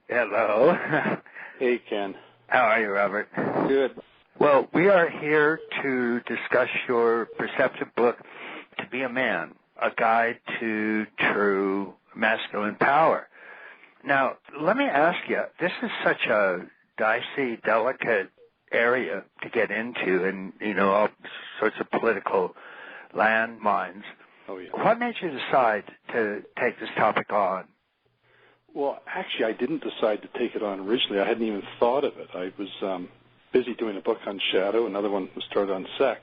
Hello. Hey, Ken. How are you, Robert? Good. Well, we are here to discuss your perceptive book, To Be a Man, a guide to true masculine power. Now, let me ask you, this is such a dicey, delicate area to get into and, all sorts of political landmines. Oh, yeah. What made you decide to take this topic on? Well, actually, I didn't decide to take it on originally. I hadn't even thought of it. I was busy doing a book on shadow. Another one was started on sex.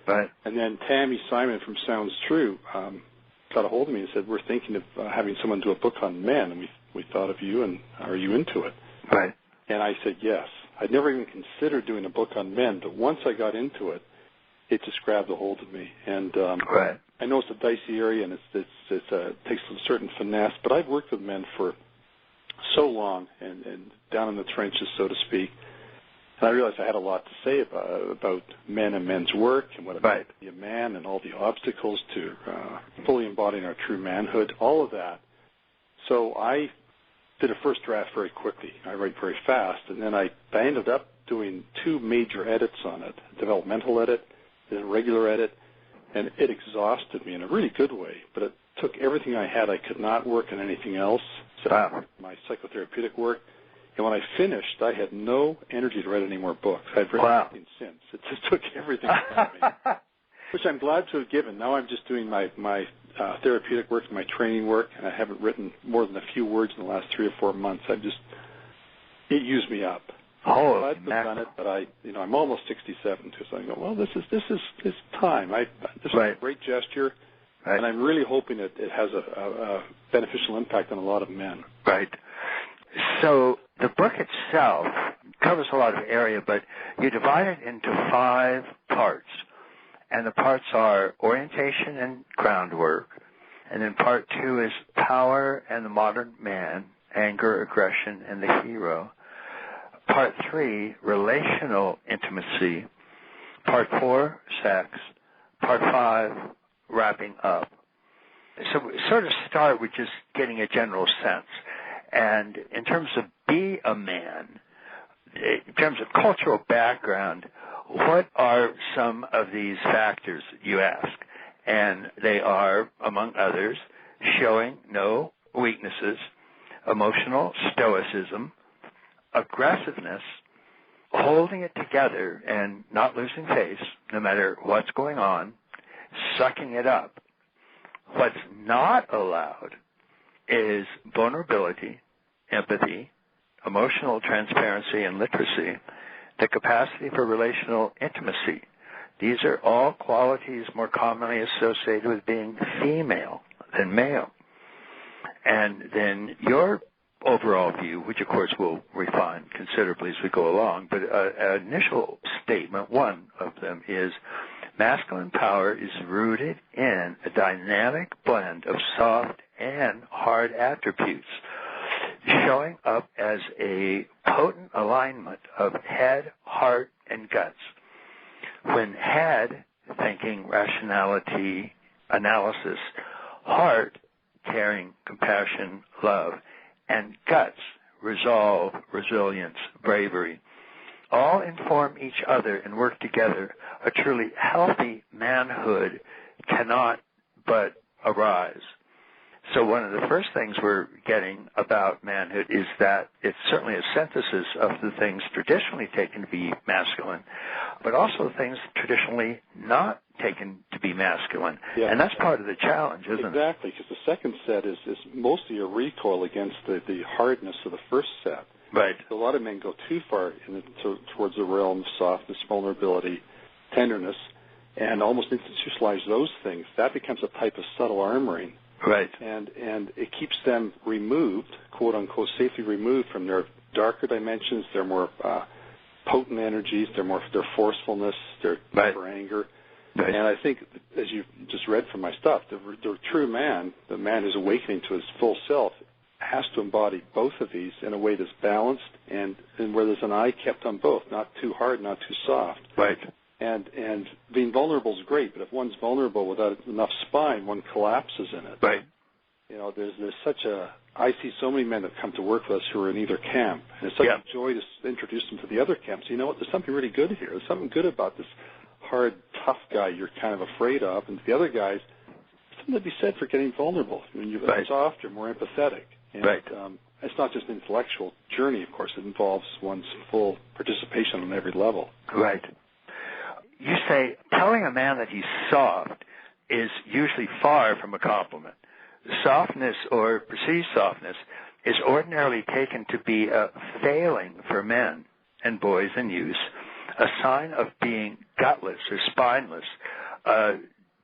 Right. And then Tammy Simon from Sounds True got a hold of me and said, we're thinking of having someone do a book on men, and we thought of you, and are you into it? Right. And I said yes. I'd never even considered doing a book on men, but once I got into it, it just grabbed a hold of me. And right. I know it's a dicey area, and it takes a certain finesse, but I've worked with men for so long and down in the trenches, so to speak. And I realized I had a lot to say about men and men's work and what it meant to be a man and all the obstacles to fully embodying our true manhood, all of that. So I did a first draft very quickly. I write very fast, and then I ended up doing 2 major edits on it, a developmental edit and a regular edit, and it exhausted me in a really good way, but it took everything I had. I could not work on anything else, my psychotherapeutic work. And when I finished, I had no energy to write any more books. I've written nothing since. It just took everything from me, which I'm glad to have given. Now I'm just doing my therapeutic work and my training work, and I haven't written more than a few words in the last 3 or 4 months. It used me up. Oh, I've done it, but I'm almost 67 too. So I go, well, this is time. This is a great gesture, and I'm really hoping it has a beneficial impact on a lot of men. Right. So the book itself covers a lot of area, but you divide it into 5 parts. And the parts are orientation and groundwork. And then part 2 is power and the modern man, anger, aggression, and the hero. Part 3, relational intimacy. Part 4, sex. Part 5, wrapping up. So we sort of start with just getting a general sense. And in terms of be a man, in terms of cultural background, what are some of these factors, you ask? And they are, among others, showing no weaknesses, emotional stoicism, aggressiveness, holding it together and not losing face no matter what's going on, sucking it up. What's not allowed is vulnerability, empathy, emotional transparency and literacy, the capacity for relational intimacy. These are all qualities more commonly associated with being female than male. And then your overall view, which of course we'll refine considerably as we go along, but an initial statement, one of them is masculine power is rooted in a dynamic blend of soft and hard attributes, showing up as a potent alignment of head, heart, and guts. When head, thinking, rationality, analysis, heart, caring, compassion, love, and guts, resolve, resilience, bravery, all inform each other and work together, a truly healthy manhood cannot but arise. So one of the first things we're getting about manhood is that it's certainly a synthesis of the things traditionally taken to be masculine, but also things traditionally not taken to be masculine. Yeah. And that's part of the challenge, isn't it? Exactly, because the second set is mostly a recoil against the hardness of the first set. Right. So a lot of men go too far towards the realm of softness, vulnerability, tenderness, and almost institutionalize those things. That becomes a type of subtle armoring. Right. And it keeps them removed, quote unquote, safely removed from their darker dimensions, their more potent energies, their forcefulness, their anger. Right. And I think, as you just read from my stuff, the true man, the man who's awakening to his full self, has to embody both of these in a way that's balanced and where there's an eye kept on both, not too hard, not too soft. Right. And being vulnerable is great, but if one's vulnerable without enough spine, one collapses in it. Right. there's such a, I see so many men that come to work with us who are in either camp, and it's such a joy to introduce them to the other camps. You know what, there's something really good here. There's something good about this hard, tough guy you're kind of afraid of, and the other guys, something to be said for getting vulnerable. When you're softer, more empathetic. And, it's not just an intellectual journey, of course. It involves one's full participation on every level. Right. You say telling a man that he's soft is usually far from a compliment. Softness or perceived softness is ordinarily taken to be a failing for men and boys and youths, a sign of being gutless or spineless, a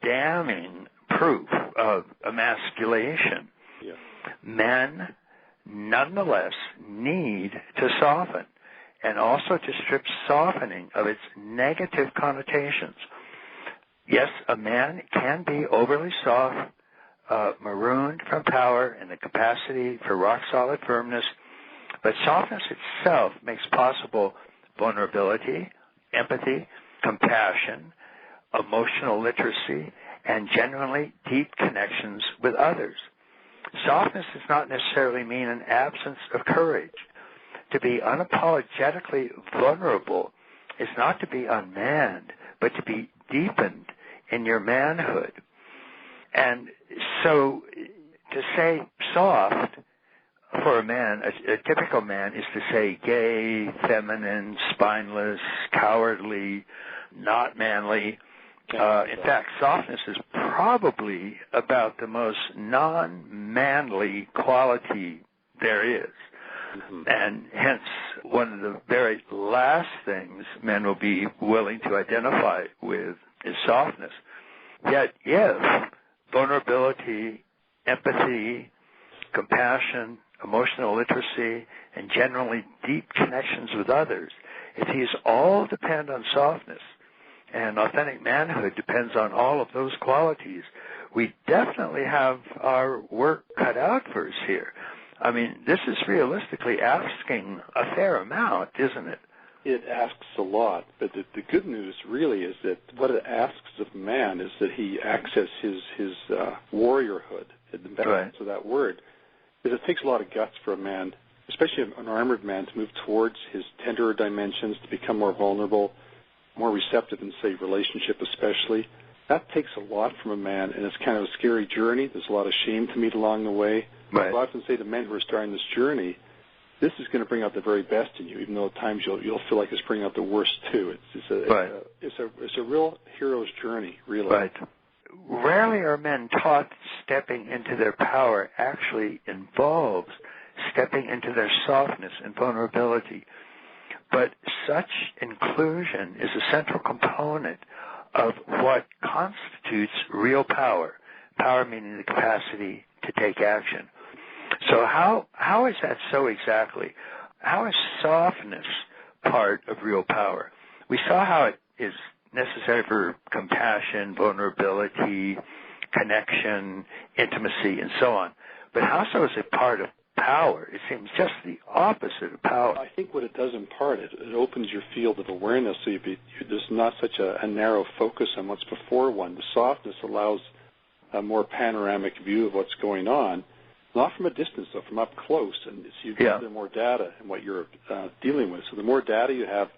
damning proof of emasculation. Yeah. Men nonetheless need to soften, and also to strip softening of its negative connotations. Yes, a man can be overly soft, marooned from power and the capacity for rock-solid firmness, but softness itself makes possible vulnerability, empathy, compassion, emotional literacy, and genuinely deep connections with others. Softness does not necessarily mean an absence of courage. To be unapologetically vulnerable is not to be unmanned, but to be deepened in your manhood. And so to say soft for a man, a typical man, is to say gay, feminine, spineless, cowardly, not manly. In fact, softness is probably about the most non-manly quality there is. Mm-hmm. And hence, one of the very last things men will be willing to identify with is softness. Yet if vulnerability, empathy, compassion, emotional literacy, and generally deep connections with others, if these all depend on softness, and authentic manhood depends on all of those qualities, we definitely have our work cut out for us here. I mean, this is realistically asking a fair amount, isn't it? It asks a lot, but the good news really is that what it asks of man is that he access his warriorhood, in the best sense of that word. Because it takes a lot of guts for a man, especially an armored man, to move towards his tenderer dimensions, to become more vulnerable, more receptive in, say, relationship especially. That takes a lot from a man, and it's kind of a scary journey. There's a lot of shame to meet along the way. Right. I often say to men who are starting this journey, this is going to bring out the very best in you, even though at times you'll feel like it's bringing out the worst too. It's a real hero's journey, really. Right. Rarely are men taught stepping into their power actually involves stepping into their softness and vulnerability. But such inclusion is a central component of what constitutes real power. Power meaning the capacity to take action. So how is that so exactly? How is softness part of real power? We saw how it is necessary for compassion, vulnerability, connection, intimacy, and so on. But how so is it part of power? It seems just the opposite of power. I think what it does impart, it opens your field of awareness so there's not such a narrow focus on what's before one. The softness allows a more panoramic view of what's going on, not from a distance, though, from up close, and so you gather more data in what you're dealing with. So the more data you have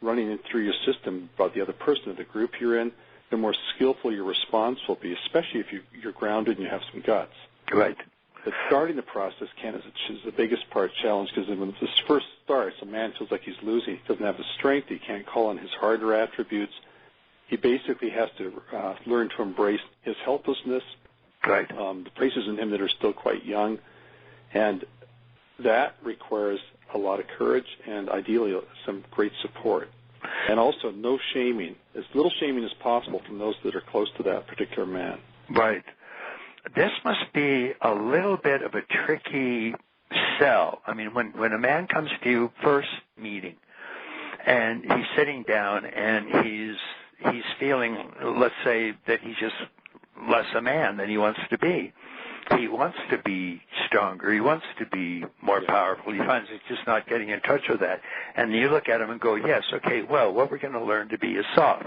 running in through your system about the other person or the group you're in, the more skillful your response will be, especially if you're grounded and you have some guts. Right. But starting the process, Ken, is the biggest challenge, because when this first starts, a man feels like he's losing. He doesn't have the strength. He can't call on his harder attributes. He basically has to learn to embrace his helplessness, right. The places in him that are still quite young, and that requires a lot of courage and ideally some great support. And also no shaming, as little shaming as possible from those that are close to that particular man. Right. This must be a little bit of a tricky sell. I mean, when a man comes to you first meeting, and he's sitting down and he's feeling, let's say, that he's just less a man than he wants to be. He wants to be stronger. He wants to be more powerful. He finds he's just not getting in touch with that. And you look at him and go, yes, okay, well, what we're going to learn to be is soft.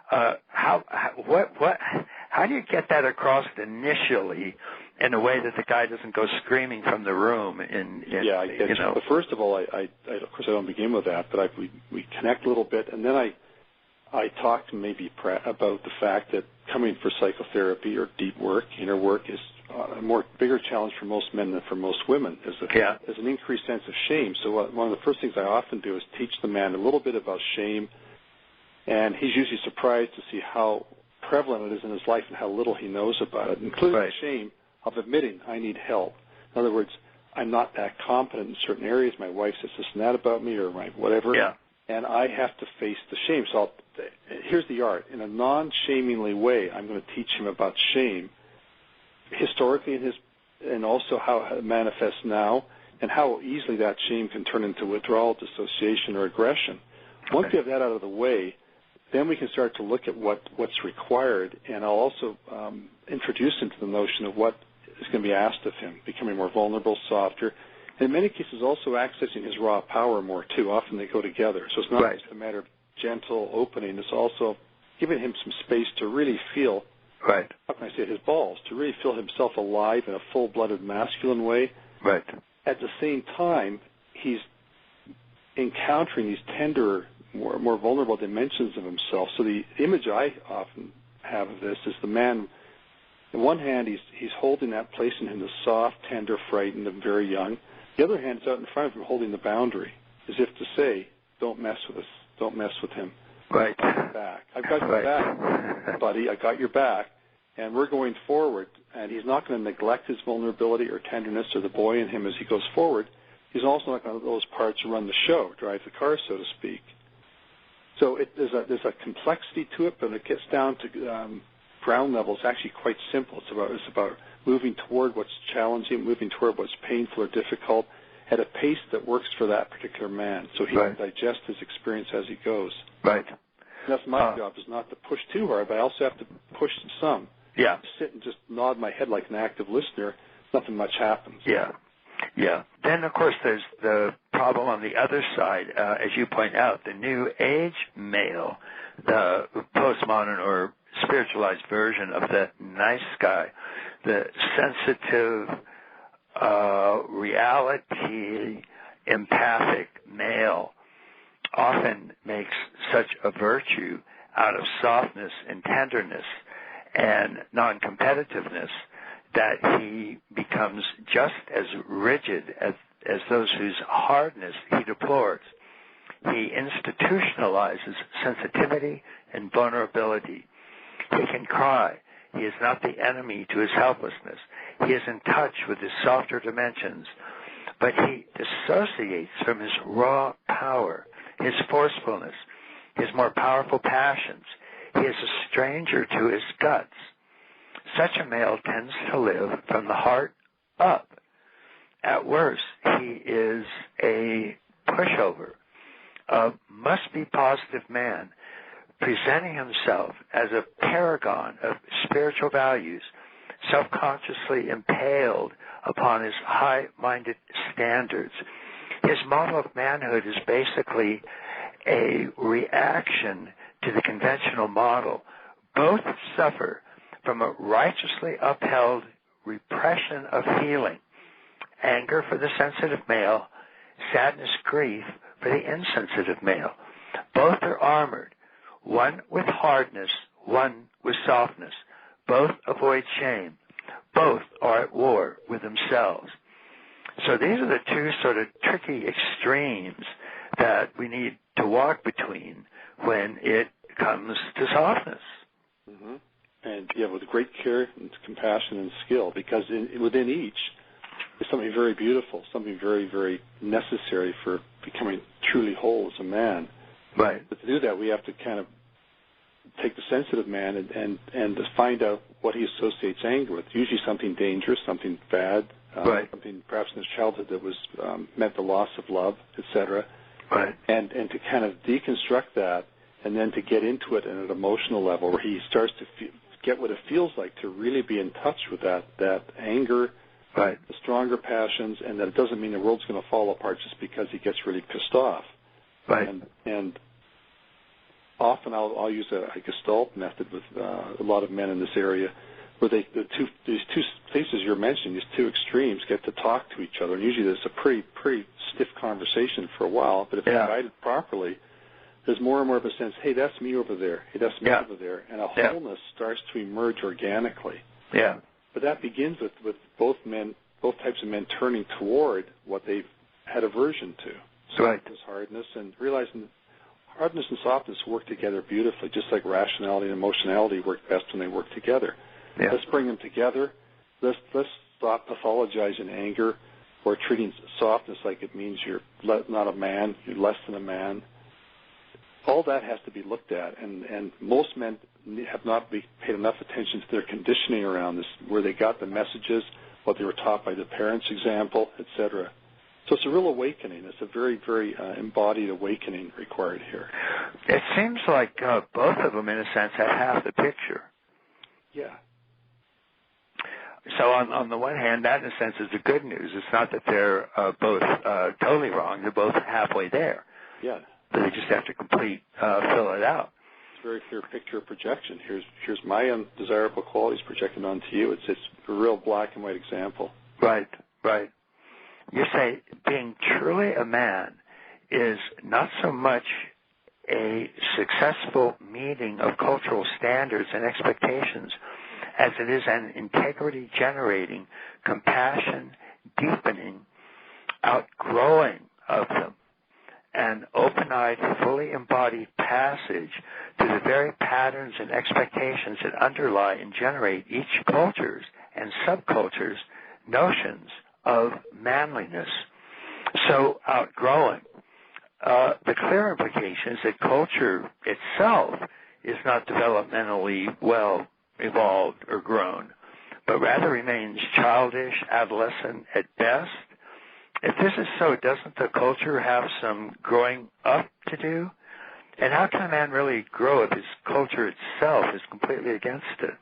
How do you get that across initially, in a way that the guy doesn't go screaming from the room. Yeah, I get you. But first of all, I of course I don't begin with that, but we connect a little bit, and then I talk maybe about the fact that coming for psychotherapy or deep work, inner work, is a bigger challenge for most men than for most women. There's an increased sense of shame. So one of the first things I often do is teach the man a little bit about shame, and he's usually surprised to see how prevalent it is in his life and how little he knows about it, including the shame of admitting I need help. In other words, I'm not that competent in certain areas. My wife says this and that about me, or my whatever, and I have to face the shame. So here's the art. In a non-shamingly way, I'm going to teach him about shame, historically and also how it manifests now, and how easily that shame can turn into withdrawal, dissociation, or aggression. Once we have that out of the way, then we can start to look at what's required, and I'll also introduce him to the notion of what is going to be asked of him, becoming more vulnerable, softer, and in many cases also accessing his raw power more, too. Often they go together. So it's not just a matter of gentle opening. It's also giving him some space to really feel, how can I say it, his balls, to really feel himself alive in a full-blooded masculine way. Right. At the same time, he's encountering these tender, more vulnerable dimensions of himself. So the image I often have of this is the man, on one hand, he's holding that place in him, the soft, tender, frightened, and very young. The other hand is out in front of him holding the boundary, as if to say, don't mess with us, don't mess with him. Right. I've got your back. I've got your back, buddy. I got your back. And we're going forward, and he's not going to neglect his vulnerability or tenderness or the boy in him as he goes forward. He's also not going to let those parts run the show, drive the car, so to speak. So there's a complexity to it, but when it gets down to ground level, it's actually quite simple. It's about moving toward what's challenging, moving toward what's painful or difficult at a pace that works for that particular man, so he can digest his experience as he goes. Right. And that's my job, is not to push too hard, but I also have to push some. Yeah. Sit and just nod my head like an active listener, nothing much happens. Yeah. Yeah. Then, of course, there's the problem on the other side, as you point out, the new age male, the postmodern or spiritualized version of the nice guy, the sensitive, reality, empathic male, often makes such a virtue out of softness and tenderness and non-competitiveness that he becomes just as rigid as those whose hardness he deplores. He institutionalizes sensitivity and vulnerability. He can cry. He is not the enemy to his helplessness. He is in touch with his softer dimensions, but he dissociates from his raw power, his forcefulness, his more powerful passions. He is a stranger to his guts. Such a male tends to live from the heart up. At worst, he is a pushover, a must-be positive man, presenting himself as a paragon of spiritual values, self-consciously impaled upon his high-minded standards. His model of manhood is basically a reaction to the conventional model. Both suffer from a righteously upheld repression of feeling, anger for the sensitive male, sadness, grief for the insensitive male. Both are armored, one with hardness, one with softness. Both avoid shame. Both are at war with themselves. So these are the two sort of tricky extremes that we need to walk between when it comes to softness. Mm-hmm. And, with great care and compassion and skill, because within each is something very beautiful, something very, very necessary for becoming truly whole as a man. Right. But to do that, we have to kind of take the sensitive man and to find out what he associates anger with. Usually something dangerous, something bad, something perhaps in his childhood that was meant the loss of love, etc. Right. And to kind of deconstruct that, and then to get into it at an emotional level where he starts to get what it feels like to really be in touch with that anger, the stronger passions, and that it doesn't mean the world's going to fall apart just because he gets really pissed off. Right. And often I'll use a Gestalt method with a lot of men in this area where these two places you're mentioning, these two extremes, get to talk to each other. And usually there's a pretty stiff conversation for a while, but if it's guided properly, there's more and more of a sense, hey, that's me over there. Hey, that's me over there. And a wholeness starts to emerge organically. Yeah. But that begins with both types of men turning toward what they've had aversion to. Softness, hardness, and realizing hardness and softness work together beautifully, just like rationality and emotionality work best when they work together. Yeah. Let's bring them together. Let's stop pathologizing anger or treating softness like it means you're not a man, you're less than a man. All that has to be looked at, and most men have not paid enough attention to their conditioning around this, where they got the messages, what they were taught by the parents' example, etc. So it's a real awakening. It's a very, very embodied awakening required here. It seems like both of them, in a sense, have half the picture. Yeah. So on the one hand, that, in a sense, is the good news. It's not that they're both totally wrong. They're both halfway there. Yeah. But they just have to fill it out. It's a very clear picture of projection. Here's my undesirable qualities projected onto you. It's a real black and white example. Right. You say being truly a man is not so much a successful meeting of cultural standards and expectations as it is an integrity-generating, compassion, deepening, outgrowing of them, an open-eyed, fully embodied passage to the very patterns and expectations that underlie and generate each culture's and subculture's notions of manliness. So outgrowing. The clear implication is that culture itself is not developmentally well evolved or grown, but rather remains childish, adolescent at best. If this is so, doesn't the culture have some growing up to do? And how can a man really grow if his culture itself is completely against it?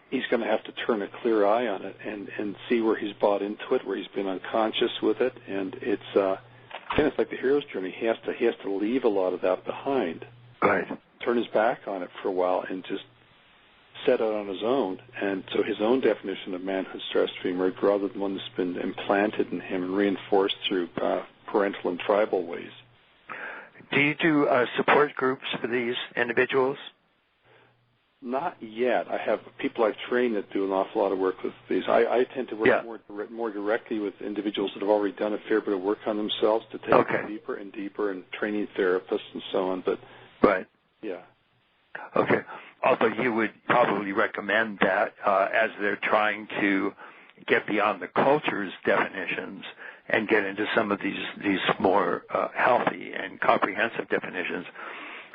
He's going to have to turn a clear eye on it and see where he's bought into it, where he's been unconscious with it. And it's kind of like the hero's journey. He has to leave a lot of that behind. Right. Turn his back on it for a while and just set out on his own. And so his own definition of manhood starts to emerge rather than one that's been implanted in him and reinforced through parental and tribal ways. Do you do support groups for these individuals? Not yet. I have people I've trained that do an awful lot of work with these. I tend to work more directly with individuals that have already done a fair bit of work on themselves to take them deeper and deeper, and training therapists and so on. But yeah. Okay. Although you would probably recommend that as they're trying to get beyond the culture's definitions and get into some of these more healthy and comprehensive definitions,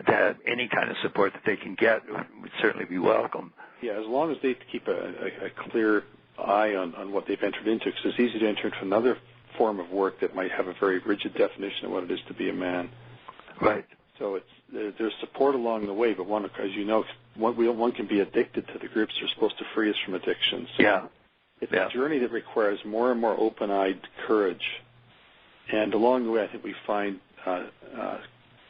that any kind of support that they can get would certainly be welcome. Yeah, as long as they keep a clear eye on what they've entered into, because it's easy to enter into another form of work that might have a very rigid definition of what it is to be a man. Right. So there's support along the way, but as you know, one can be addicted to the groups that are supposed to free us from addictions. Yeah. It's a journey that requires more and more open-eyed courage. And along the way, I think we find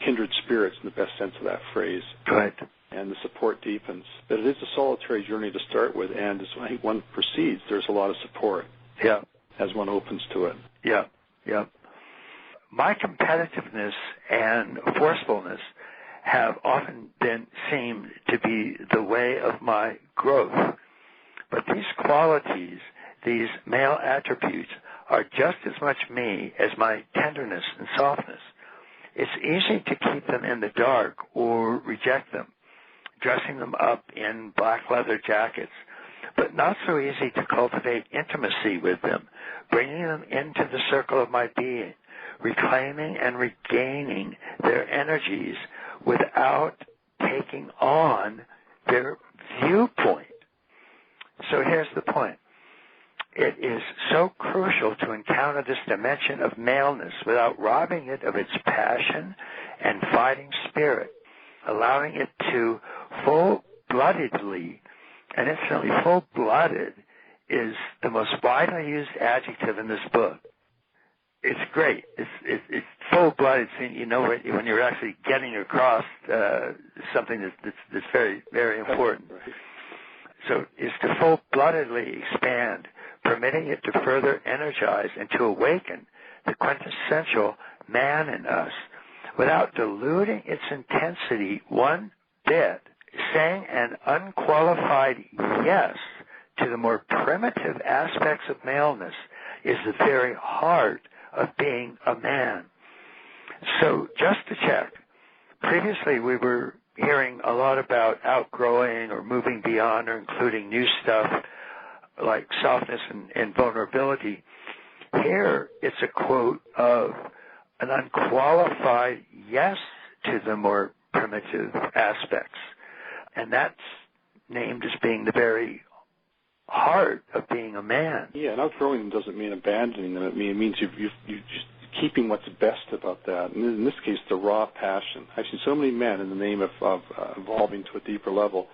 kindred spirits in the best sense of that phrase. Right. And the support deepens. But it is a solitary journey to start with, and as I think one proceeds, there's a lot of support. Yeah. As one opens to it. Yeah. My competitiveness and forcefulness have often seemed to be the way of my growth. But these qualities, these male attributes, are just as much me as my tenderness and softness. It's easy to keep them in the dark or reject them, dressing them up in black leather jackets, but not so easy to cultivate intimacy with them, bringing them into the circle of my being, reclaiming and regaining their energies without taking on their viewpoint. So here's the point. It is so crucial to encounter this dimension of maleness without robbing it of its passion and fighting spirit, allowing it to full-bloodedly, and incidentally, full-blooded is the most widely used adjective in this book. It's great. It's full-blooded. You know when you're actually getting across something that's very, very important. So is to full-bloodedly expand, permitting it to further energize and to awaken the quintessential man in us without diluting its intensity one bit, saying an unqualified yes to the more primitive aspects of maleness is the very heart of being a man. So just to check, previously we were hearing a lot about outgrowing or moving beyond or including new stuff like softness and vulnerability. Here it's a quote of an unqualified yes to the more primitive aspects. And that's named as being the very heart of being a man. Yeah, and outgrowing them doesn't mean abandoning them. It means you just keeping what's best about that. And in this case, the raw passion. I've seen so many men, in the name of evolving to a deeper level,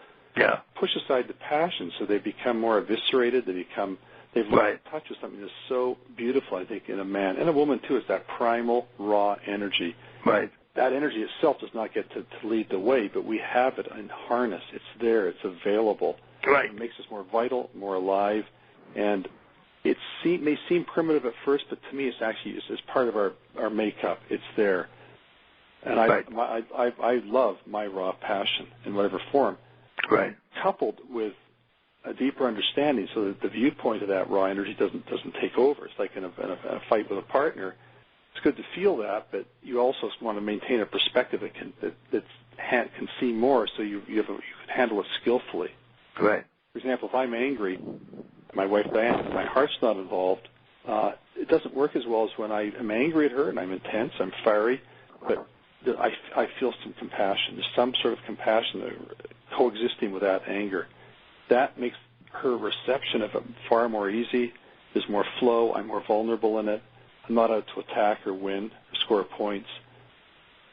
push aside the passion, so they become more eviscerated. They've lost touch with something that's so beautiful, I think, in a man and a woman too. Is that primal, raw energy. Right. That energy itself does not get to lead the way, but we have it in harness. It's there. It's available. Right. It makes us more vital, more alive, and it may seem primitive at first, but to me, it's actually it's part of our makeup. It's there, and I love my raw passion in whatever form. Right. Coupled with a deeper understanding, so that the viewpoint of that raw energy doesn't take over. It's like in a fight with a partner. It's good to feel that, but you also want to maintain a perspective that can see more, so you can handle it skillfully. Right. For example, if I'm angry, my wife Diane, my heart's not involved, it doesn't work as well as when I am angry at her and I'm intense, I'm fiery, but I feel some compassion. There's some sort of compassion coexisting with that anger. That makes her reception of it far more easy. There's more flow. I'm more vulnerable in it. I'm not out to attack or win or score points.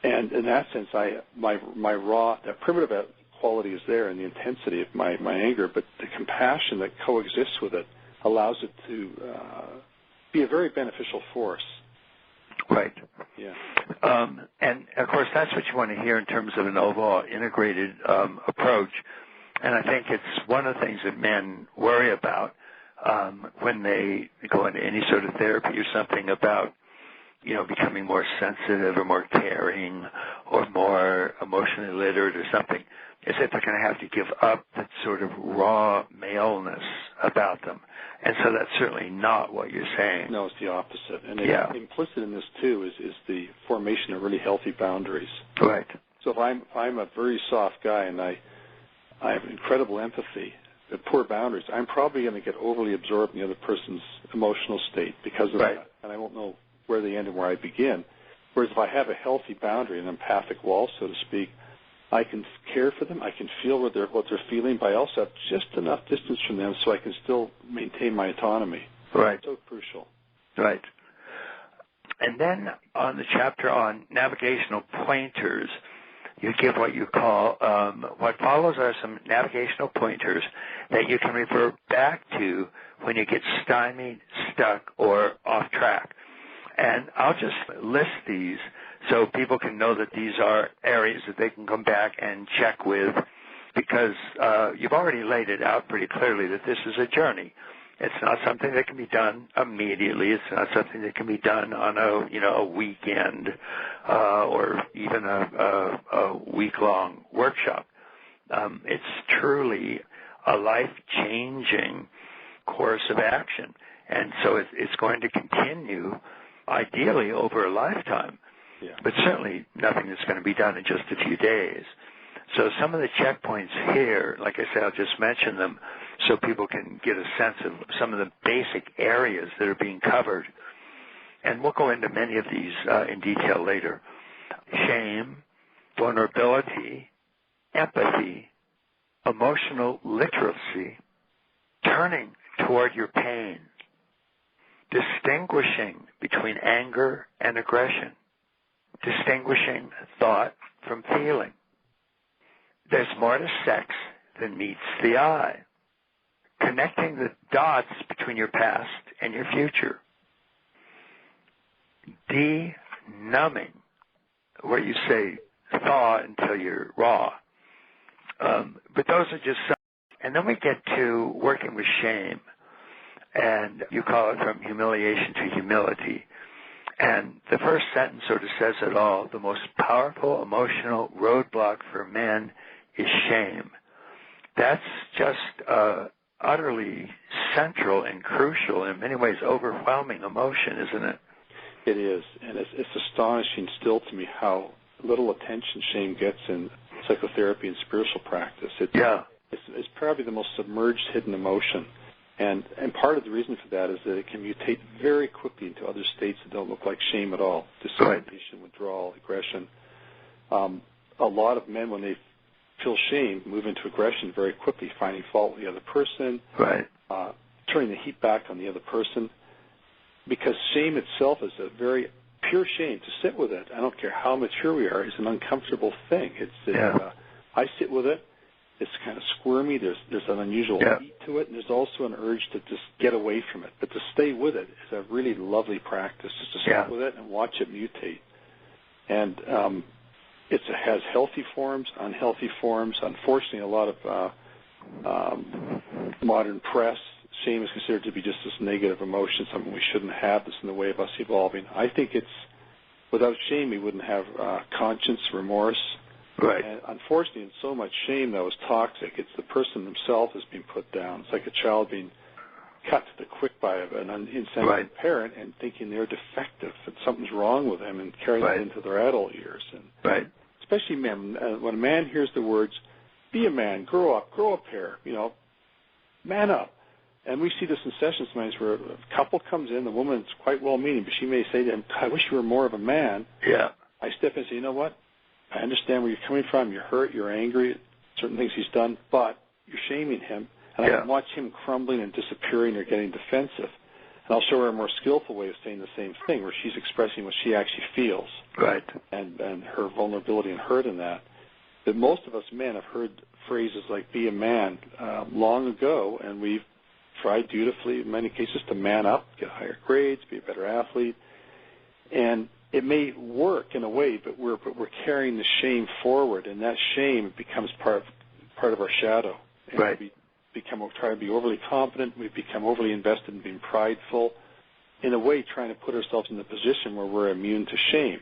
And in that sense, my raw, that primitive quality is there in the intensity of my anger, but the compassion that coexists with it allows it to be a very beneficial force. Right. Yeah. And, of course, that's what you want to hear in terms of an overall integrated approach. And I think it's one of the things that men worry about when they go into any sort of therapy or something about, becoming more sensitive or more caring or more emotionally literate or something, is that they're going to have to give up that sort of raw maleness about them. And so that's certainly not what you're saying. No, it's the opposite. And implicit in this, too, is the formation of really healthy boundaries. Right. So if I'm a very soft guy and I have incredible empathy, but poor boundaries, I'm probably going to get overly absorbed in the other person's emotional state because of that. And I won't know where they end and where I begin. Whereas if I have a healthy boundary, an empathic wall, so to speak, I can care for them, I can feel what they're feeling, but I also have just enough distance from them so I can still maintain my autonomy. Right. So crucial. Right. And then on the chapter on navigational pointers, you give what you call, what follows are some navigational pointers that you can refer back to when you get stymied, stuck, or off track. And I'll just list these so people can know that these are areas that they can come back and check with, because you've already laid it out pretty clearly that this is a journey. It's not something that can be done immediately. It's not something that can be done on a weekend or even a week-long workshop. It's truly a life-changing course of action, and so it's going to continue ideally over a lifetime. Yeah. But certainly nothing that's going to be done in just a few days. So some of the checkpoints here, like I said, I'll just mention them so people can get a sense of some of the basic areas that are being covered. And we'll go into many of these in detail later. Shame, vulnerability, empathy, emotional literacy, turning toward your pain, distinguishing between anger and aggression, distinguishing thought from feeling. There's more to sex than meets the eye. Connecting the dots between your past and your future. De-numbing, where you say thaw until you're raw. But those are just some And then we get to working with shame, and you call it from humiliation to humility. And the first sentence sort of says it all. The most powerful emotional roadblock for men is shame. That's just utterly central and crucial, in many ways overwhelming emotion, isn't it? It is, and it's astonishing still to me how little attention shame gets in psychotherapy and spiritual practice. It's probably the most submerged hidden emotion. And part of the reason for that is that it can mutate very quickly into other states that don't look like shame at all. Dissociation, withdrawal, aggression. A lot of men, when they feel shame, move into aggression very quickly, finding fault with the other person, turning the heat back on the other person. Because shame itself is a very pure shame. To sit with it, I don't care how mature we are, is an uncomfortable thing. I sit with it. It's kind of squirmy. There's an unusual heat to it, and there's also an urge to just get away from it. But to stay with it is a really lovely practice, just to sit with it and watch it mutate. And it has healthy forms, unhealthy forms. Unfortunately, a lot of modern press, shame is considered to be just this negative emotion, something we shouldn't have. That's in the way of us evolving. I think without shame, we wouldn't have conscience, remorse. Right. And unfortunately, in so much shame that was toxic, it's the person themselves that's being put down. It's like a child being cut to the quick by an insensitive parent and thinking they're defective and something's wrong with them and carrying it into their adult years. And especially men. When a man hears the words, be a man, grow up here, man up. And we see this in sessions sometimes where a couple comes in, the woman's quite well-meaning, but she may say to him, I wish you were more of a man. Yeah. I step in and say, you know what? I understand where you're coming from. You're hurt. You're angry at certain things he's done, but you're shaming him. And I can watch him crumbling and disappearing or getting defensive. And I'll show her a more skillful way of saying the same thing, where she's expressing what she actually feels. Right. And her vulnerability and hurt in that. But most of us men have heard phrases like be a man long ago, and we've tried dutifully, in many cases, to man up, get higher grades, be a better athlete. And it may work in a way, but we're carrying the shame forward, and that shame becomes part of our shadow. And we try to be overly confident. We become overly invested in being prideful, in a way trying to put ourselves in the position where we're immune to shame.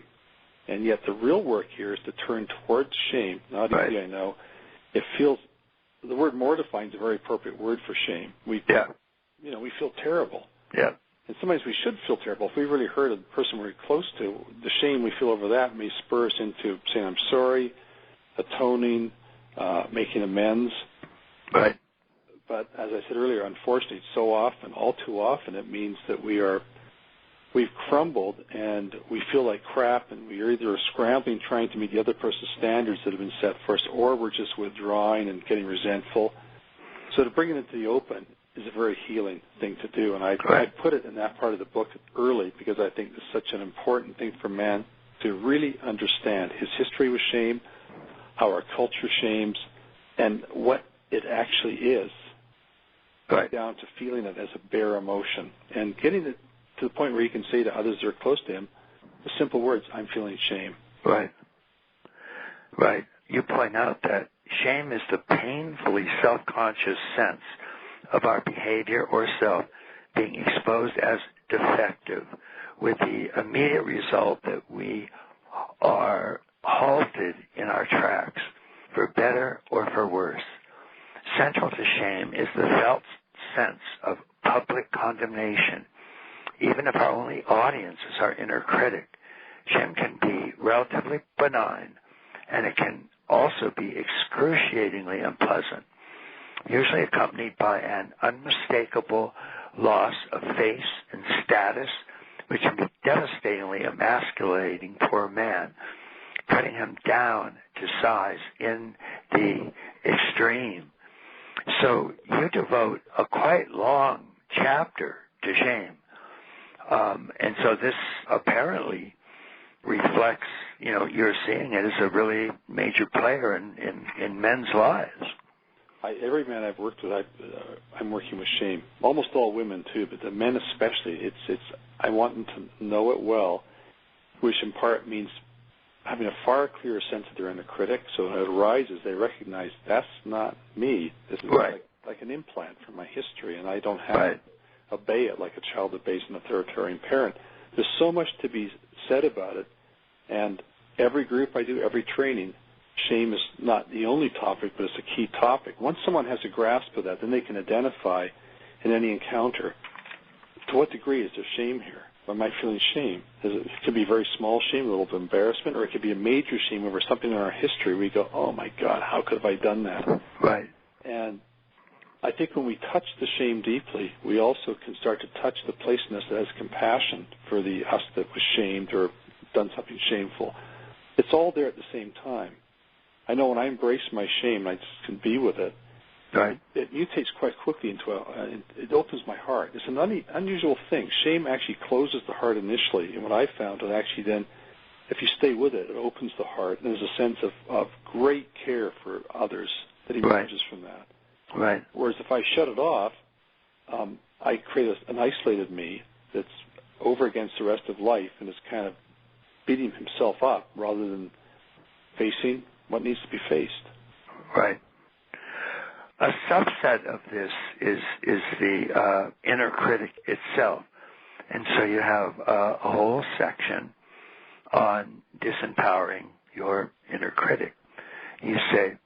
And yet the real work here is to turn towards shame. Not easy, I know. It feels, the word mortifying is a very appropriate word for shame. We feel terrible. Yeah. And sometimes we should feel terrible. If we really hurt a person we're close to, the shame we feel over that may spur us into saying, I'm sorry, atoning, making amends. Right. But as I said earlier, unfortunately, so often, all too often, it means that we've crumbled and we feel like crap, and we are either scrambling trying to meet the other person's standards that have been set for us, or we're just withdrawing and getting resentful. So to bring it into the open is a very healing thing to do, and I put it in that part of the book early because I think it's such an important thing for man to really understand his history with shame, how our culture shames, and what it actually is, down to feeling it as a bare emotion, and getting it to the point where he can say to others that are close to him the simple words, I'm feeling shame. Right. Right. You point out that shame is the painfully self-conscious sense of our behavior or self being exposed as defective, with the immediate result that we are halted in our tracks, for better or for worse. Central to shame is the felt sense of public condemnation. Even if our only audience is our inner critic, shame can be relatively benign, and it can also be excruciatingly unpleasant, usually accompanied by an unmistakable loss of face and status, which can be devastatingly emasculating for a man, cutting him down to size in the extreme. So you devote a quite long chapter to shame. And so this apparently reflects, you're seeing it as a really major player in men's lives. Every man I've worked with, I'm working with shame. Almost all women too, but the men especially. I want them to know it well, which in part means having a far clearer sense of their inner critic. So when it arises, they recognize that's not me. This is like like an implant from my history, and I don't have to obey it like a child obeys an authoritarian parent. There's so much to be said about it, and every group I do, every training, shame is not the only topic, but it's a key topic. Once someone has a grasp of that, then they can identify in any encounter to what degree is there shame here. Am I feeling shame? It could be very small shame, a little bit of embarrassment, or it could be a major shame over something in our history. We go, oh my God, how could have I done that? Right. And I think when we touch the shame deeply, we also can start to touch the place in us that has compassion for the us that was shamed or done something shameful. It's all there at the same time. I know when I embrace my shame, I just can be with it. Right. It mutates quite quickly into it opens my heart. It's an unusual thing. Shame actually closes the heart initially, and what I found is actually then, if you stay with it, it opens the heart, and there's a sense of great care for others that emerges from that. Right. Whereas if I shut it off, I create an isolated me that's over against the rest of life and is kind of beating himself up rather than facing what needs to be faced. Right. A subset of this is the inner critic itself. And so you have a whole section on disempowering your inner critic. You say,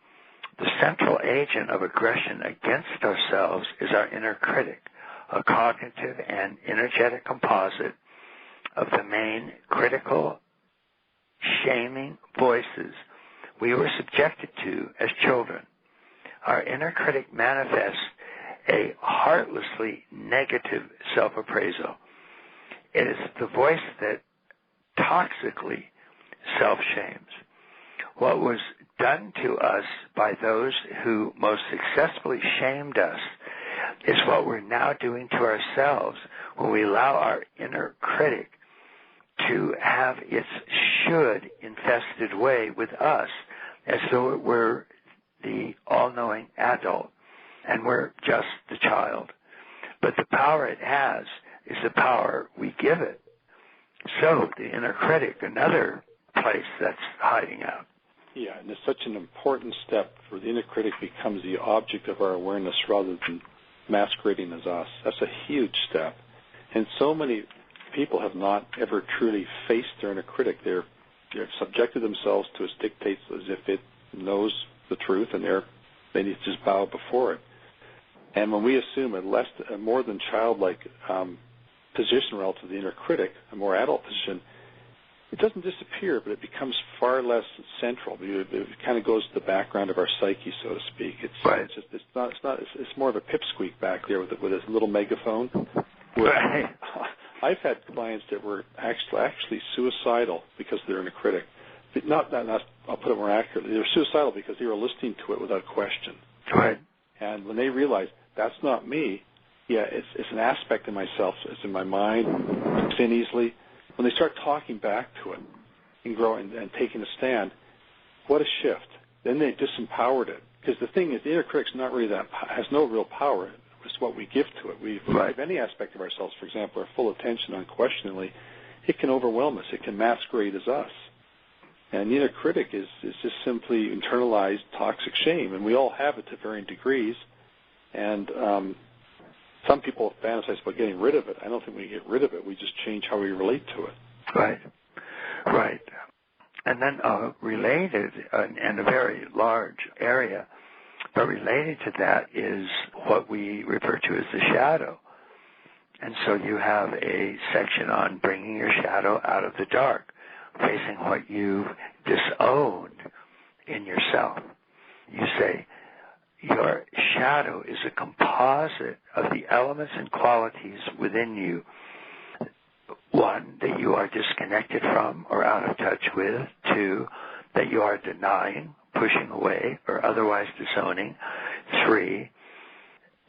the central agent of aggression against ourselves is our inner critic, a cognitive and energetic composite of the main critical, shaming voices we were subjected to as children. Our inner critic manifests a heartlessly negative self-appraisal. It is the voice that toxically self-shames. What was done to us by those who most successfully shamed us is what we're now doing to ourselves when we allow our inner critic to have its should-infested way with us as though it were the all-knowing adult, and we're just the child. But the power it has is the power we give it. So the inner critic, another place that's hiding out. Yeah, and it's such an important step where the inner critic becomes the object of our awareness rather than masquerading as us. That's a huge step. And so many people have not ever truly faced their inner critic. They've subjected themselves to its dictates as if it knows the truth, and they need to just bow before it. And when we assume a more than childlike position relative to the inner critic, a more adult position, it doesn't disappear, but it becomes far less central. It kind of goes to the background of our psyche, so to speak. It's more of a pipsqueak back there with a little megaphone. Right. I've had clients that were actually suicidal because of their inner critic. I'll put it more accurately. They were suicidal because they were listening to it without question. Right. And when they realized that's not me, it's an aspect of myself. It's in my mind. It's in easily. When they start talking back to it and growing and taking a stand, what a shift. Then they disempowered it. Because the thing is, the inner critic's not really has no real power. It's what we give to it. We give any aspect of ourselves, for example, our full attention unquestioningly, it can overwhelm us. It can masquerade as us. And the inner critic is just simply internalized toxic shame, and we all have it to varying degrees. And some people fantasize about getting rid of it. I don't think we get rid of it. We just change how we relate to it. Right. And then related, and a very large area, but related to that is what we refer to as the shadow. And so you have a section on bringing your shadow out of the dark, facing what you've disowned in yourself. You say, your shadow is a composite of the elements and qualities within you. One, that you are disconnected from or out of touch with. Two, that you are denying, pushing away, or otherwise disowning. Three,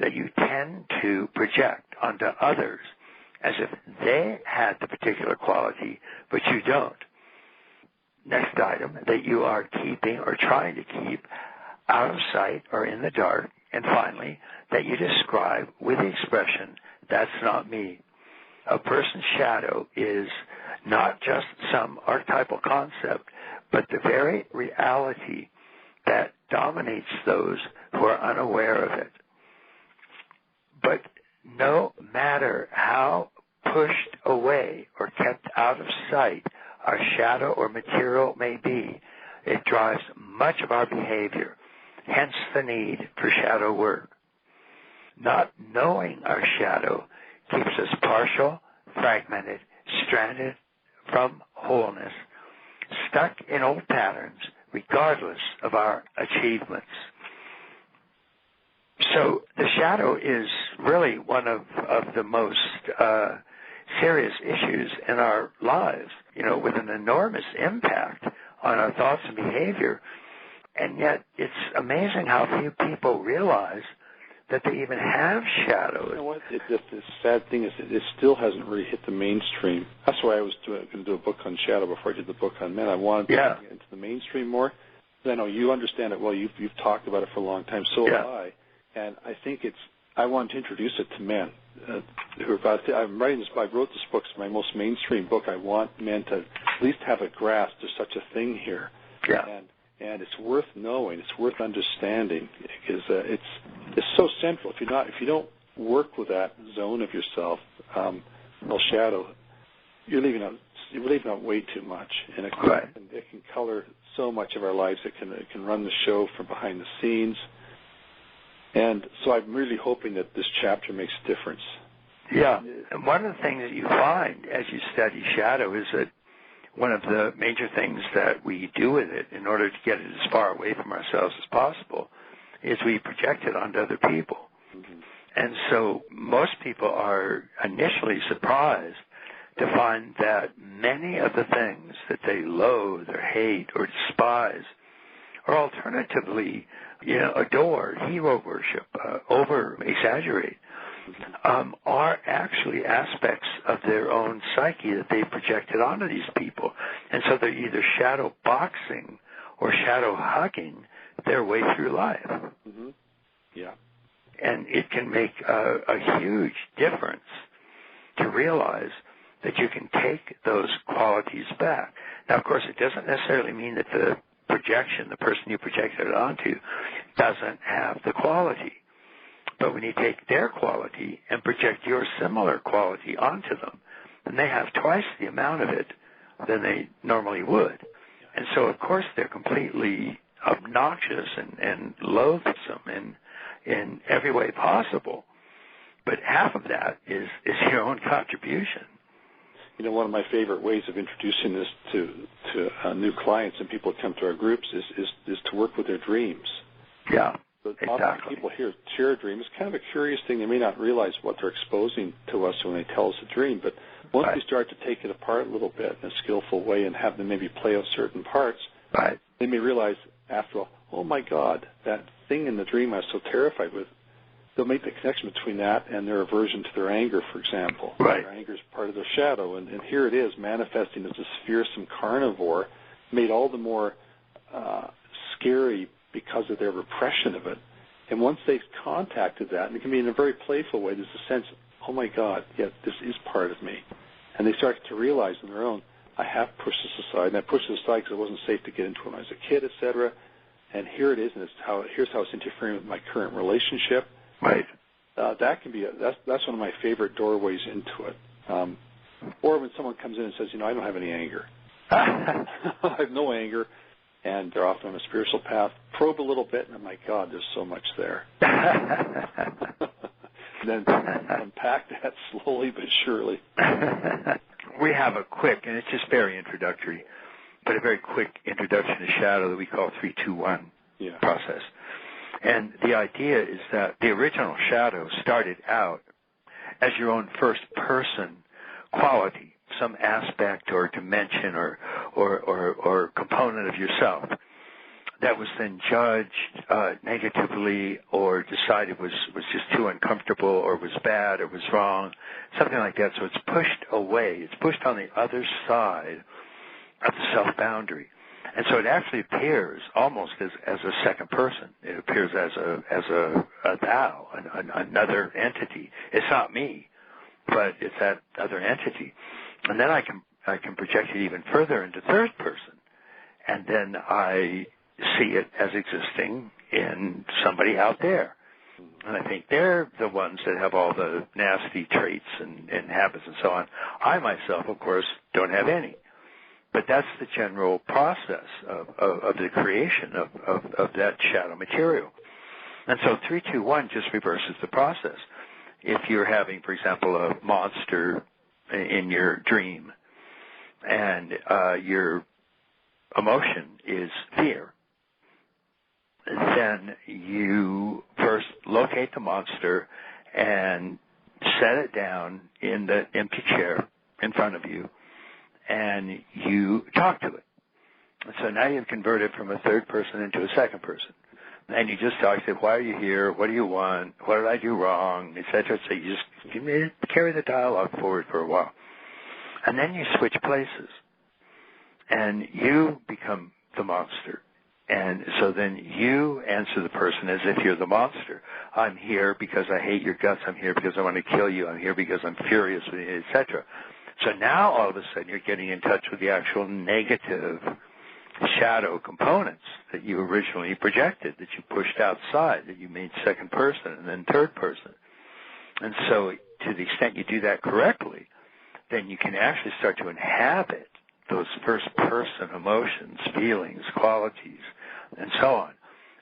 that you tend to project onto others as if they had the particular quality, but you don't. Next item, that you are keeping or trying to keep out of sight or in the dark. And finally, that you describe with the expression, that's not me. A person's shadow is not just some archetypal concept, but the very reality that dominates those who are unaware of it. shadow or material may be, it drives much of our behavior, hence the need for shadow work. Not knowing our shadow keeps us partial, fragmented, stranded from wholeness, stuck in old patterns, regardless of our achievements. So the shadow is really one of the most serious issues in our lives, with an enormous impact on our thoughts and behavior. And yet it's amazing how few people realize that they even have shadows. You know what? The sad thing is it still hasn't really hit the mainstream. That's why I was going to do a book on shadow before I did the book on men. I wanted to get into the mainstream more. I know you understand it well. You've talked about it for a long time. So have I. And I think I want to introduce it to men. I'm writing this. I wrote this book. It's my most mainstream book. I want men to at least have a grasp. There's such a thing here. Yeah. And it's worth knowing. It's worth understanding because it's so central. If you don't work with that zone of yourself, shadow, you're leaving out way too much, and it can color so much of our lives. It can run the show from behind the scenes. And so I'm really hoping that this chapter makes a difference. Yeah. And one of the things that you find as you study shadow is that one of the major things that we do with it in order to get it as far away from ourselves as possible is we project it onto other people. Mm-hmm. And so most people are initially surprised to find that many of the things that they loathe or hate or despise or alternatively adore, hero worship, over-exaggerate, are actually aspects of their own psyche that they projected onto these people. And so they're either shadow boxing or shadow hugging their way through life. Mm-hmm. Yeah. And it can make a huge difference to realize that you can take those qualities back. Now, of course, it doesn't necessarily mean that the projection, the person you projected it onto, doesn't have the quality. But when you take their quality and project your similar quality onto them, then they have twice the amount of it than they normally would. And so, of course, they're completely obnoxious and loathsome in every way possible. But half of that is your own contribution. One of my favorite ways of introducing this to new clients and people that come to our groups is to work with their dreams. Yeah, but exactly. Often people share a dream. It's kind of a curious thing. They may not realize what they're exposing to us when they tell us a dream, but once we start to take it apart a little bit in a skillful way and have them maybe play out certain parts, they may realize after all, oh my God, that thing in the dream I was so terrified with. They'll make the connection between that and their aversion to their anger, for example. Right. Their anger is part of their shadow, and here it is manifesting as this fearsome carnivore, made all the more scary because of their repression of it. And once they've contacted that, and it can be in a very playful way, there's a sense, oh my God, yeah, this is part of me. And they start to realize on their own, I have pushed this aside, and I pushed it aside because it wasn't safe to get into when I was a kid, etc. And here it is, and here's how it's interfering with my current relationship. Right. That can be that's one of my favorite doorways into it. Or when someone comes in and says, I don't have any anger. I have no anger, and they're often on a spiritual path. Probe a little bit, and my God, there's so much there. And then unpack that slowly but surely. We have a quick, and it's just very introductory, but a very quick introduction to shadow that we call 3-2-1 process. And the idea is that the original shadow started out as your own first-person quality, some aspect or dimension or component of yourself that was then judged negatively or decided was just too uncomfortable or was bad or was wrong, something like that. So it's pushed away. It's pushed on the other side of the self-boundary. And so it actually appears almost as a second person. It appears as a thou, another entity. It's not me, but it's that other entity. And then I can project it even further into third person, and then I see it as existing in somebody out there. And I think they're the ones that have all the nasty traits and habits and so on. I myself, of course, don't have any. But that's the general process of the creation of that shadow material. And so 3-2-1 just reverses the process. If you're having, for example, a monster in your dream, and your emotion is fear, then you first locate the monster and set it down in the empty chair in front of you, and you talk to it. So now you've converted from a third person into a second person. And you just talk, say, why are you here? What do you want? What did I do wrong? Et cetera. So you just carry the dialogue forward for a while. And then you switch places. And you become the monster. And so then you answer the person as if you're the monster. I'm here because I hate your guts. I'm here because I want to kill you. I'm here because I'm furious with you, et cetera. So now all of a sudden you're getting in touch with the actual negative shadow components that you originally projected, that you pushed outside, that you made second person and then third person. And so to the extent you do that correctly, then you can actually start to inhabit those first person emotions, feelings, qualities, and so on,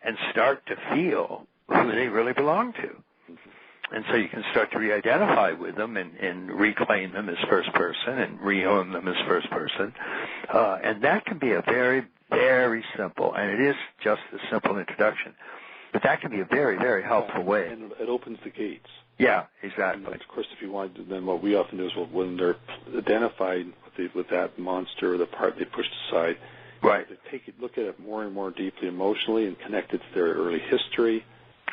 and start to feel who they really belong to. And so you can start to re-identify with them and reclaim them as first person and re-own them as first person. And that can be a very, very simple, and it is just a simple introduction, but that can be a very, very helpful way. And it opens the gates. Yeah, exactly. And of course, if you want to, then what we often do is when they're identified with that monster or the part they pushed aside, right, they look at it more and more deeply emotionally and connect it to their early history.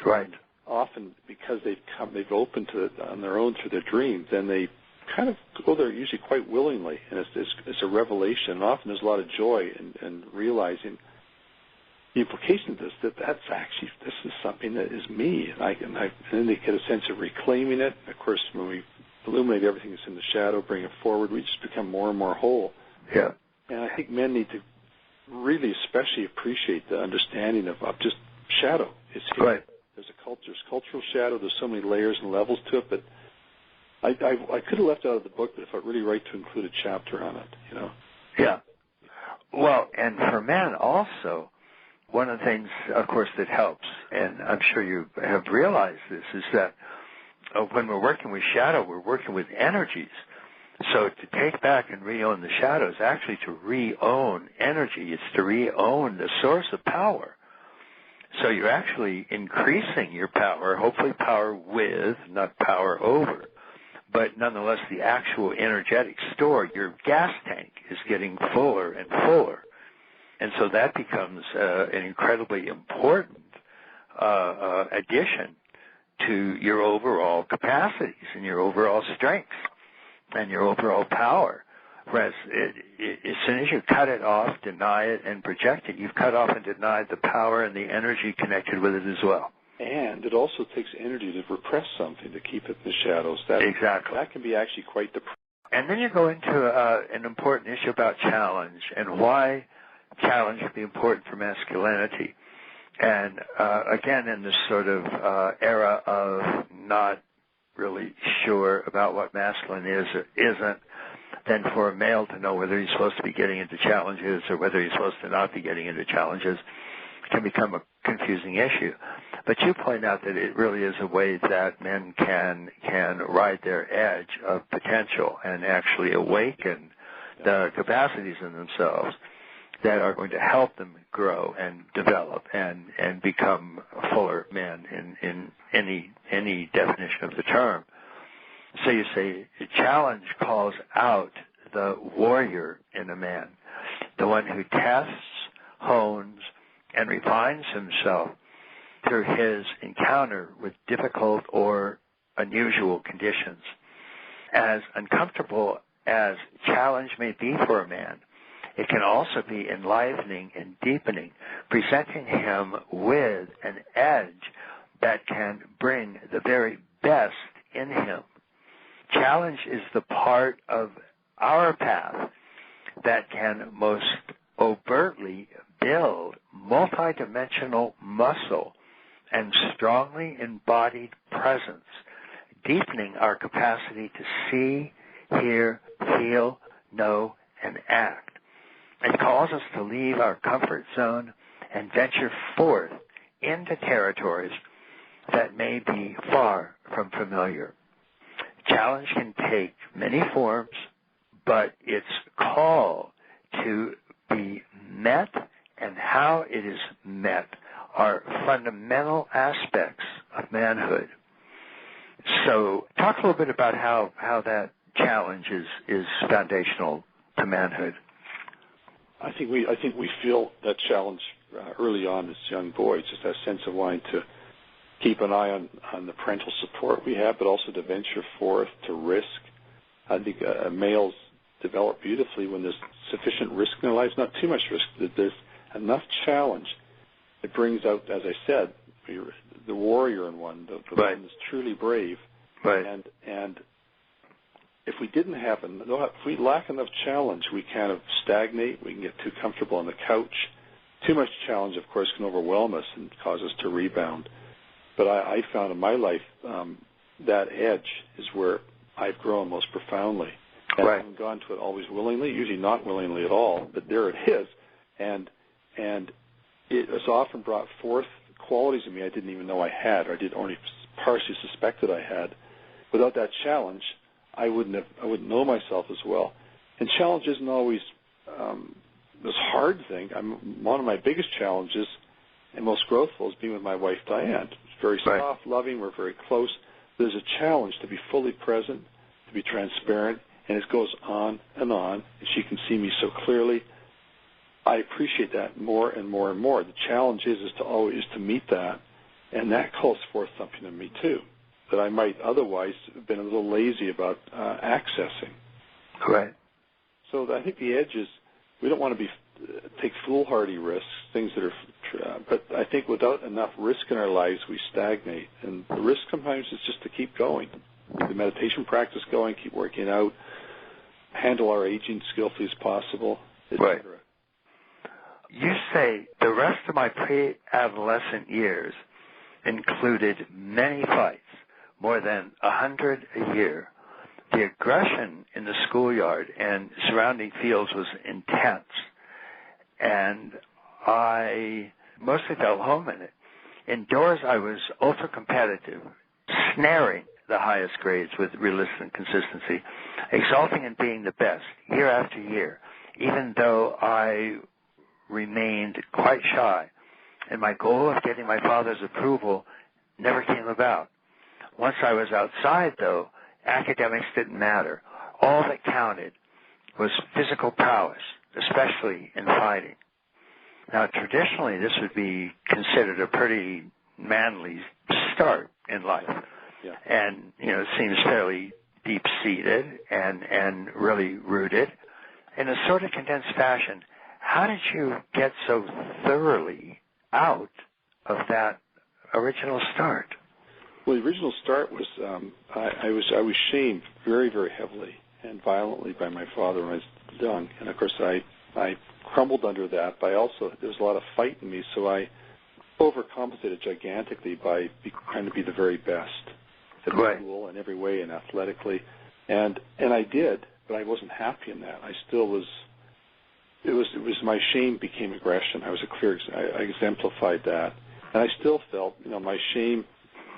Right. Often, because they've opened to it on their own through their dreams, then they kind of go there usually quite willingly, and it's a revelation. And often there's a lot of joy in realizing the implication of this, this is something that is me, and then they get a sense of reclaiming it. Of course, when we illuminate everything that's in the shadow, bring it forward, we just become more and more whole. Yeah. And I think men need to really especially appreciate the understanding of just shadow. It's here. Right. There's cultural shadow. There's so many layers and levels to it, but I could have left out of the book, but I felt really right to include a chapter on it, you know. Yeah. Well, and for men also, one of the things, of course, that helps, and I'm sure you have realized this, is that when we're working with shadow, we're working with energies. So to take back and re-own the shadow is actually to re-own energy. It's to re-own the source of power. So you're actually increasing your power, hopefully power with, not power over. But nonetheless, the actual energetic store, your gas tank, is getting fuller and fuller. And so that becomes an incredibly important addition to your overall capacities and your overall strengths and your overall power. Whereas as soon as you cut it off, deny it, and project it, you've cut off and denied the power and the energy connected with it as well. And it also takes energy to repress something, to keep it in the shadows. Exactly. That can be actually quite the... And then you go into an important issue about challenge and why challenge would be important for masculinity. And again, in this sort of era of not really sure about what masculine is or isn't, then for a male to know whether he's supposed to be getting into challenges or whether he's supposed to not be getting into challenges can become a confusing issue. But you point out that it really is a way that men can ride their edge of potential and actually awaken the capacities in themselves that are going to help them grow and develop and become fuller men in any definition of the term. So you say challenge calls out the warrior in a man, the one who tests, hones, and refines himself through his encounter with difficult or unusual conditions. As uncomfortable as challenge may be for a man, it can also be enlivening and deepening, presenting him with an edge that can bring the very best in him. Challenge is the part of our path that can most overtly build multidimensional muscle and strongly embodied presence, deepening our capacity to see, hear, feel, know, and act. It calls us to leave our comfort zone and venture forth into territories that may be far from familiar. Challenge can take many forms, but its call to be met and how it is met are fundamental aspects of manhood. So talk a little bit about how that challenge is foundational to manhood. I think we feel that challenge early on as young boys, just that sense of wanting to keep an eye on the parental support we have, but also to venture forth, to risk. I think males develop beautifully when there's sufficient risk in their lives, not too much risk, that there's enough challenge. It brings out, as I said, the warrior in one, the right. one that's truly brave. Right. And if we lack enough challenge, we kind of stagnate. We can get too comfortable on the couch. Too much challenge, of course, can overwhelm us and cause us to rebound. But I found in my life that edge is where I've grown most profoundly. And right. I haven't gone to it always willingly, usually not willingly at all, but there it is. And it has often brought forth qualities in me I didn't even know I had, or I did only partially suspected I had. Without that challenge, I wouldn't know myself as well. And challenge isn't always this hard thing. One of my biggest challenges and most growthful is being with my wife, Diane. It's very right. soft, loving. We're very close. There's a challenge to be fully present, to be transparent, and it goes on, and she can see me so clearly. I appreciate that more and more and more. The challenge is to meet that, and that calls forth something in me too that I might otherwise have been a little lazy about accessing. Right. So I think the edge is we don't want to take foolhardy risks, things that are. But I think without enough risk in our lives, we stagnate, and the risk sometimes is just to keep going, keep the meditation practice going, keep working out, handle our aging skillfully as possible, etc. Right. You say the rest of my pre-adolescent years included many fights, more than 100 a year. The aggression in the schoolyard and surrounding fields was intense, and I mostly felt home in it. Indoors, I was ultra-competitive, snaring the highest grades with relentless consistency, exulting in being the best year after year, even though I remained quite shy, and my goal of getting my father's approval never came about. Once I was outside, though, academics didn't matter. All that counted was physical prowess, especially in fighting. Now, traditionally, this would be considered a pretty manly start in life. Yeah. And, it seems fairly deep-seated and really rooted. In a sort of condensed fashion, how did you get so thoroughly out of that original start? Well, the original start was I was shamed very, very heavily and violently by my father when I was young, and of course I crumbled under that. But there was a lot of fight in me, so I overcompensated gigantically by trying to be the very best at school in every way and athletically, and I did, but I wasn't happy in that. I still was. It was my shame became aggression. I exemplified that, and I still felt my shame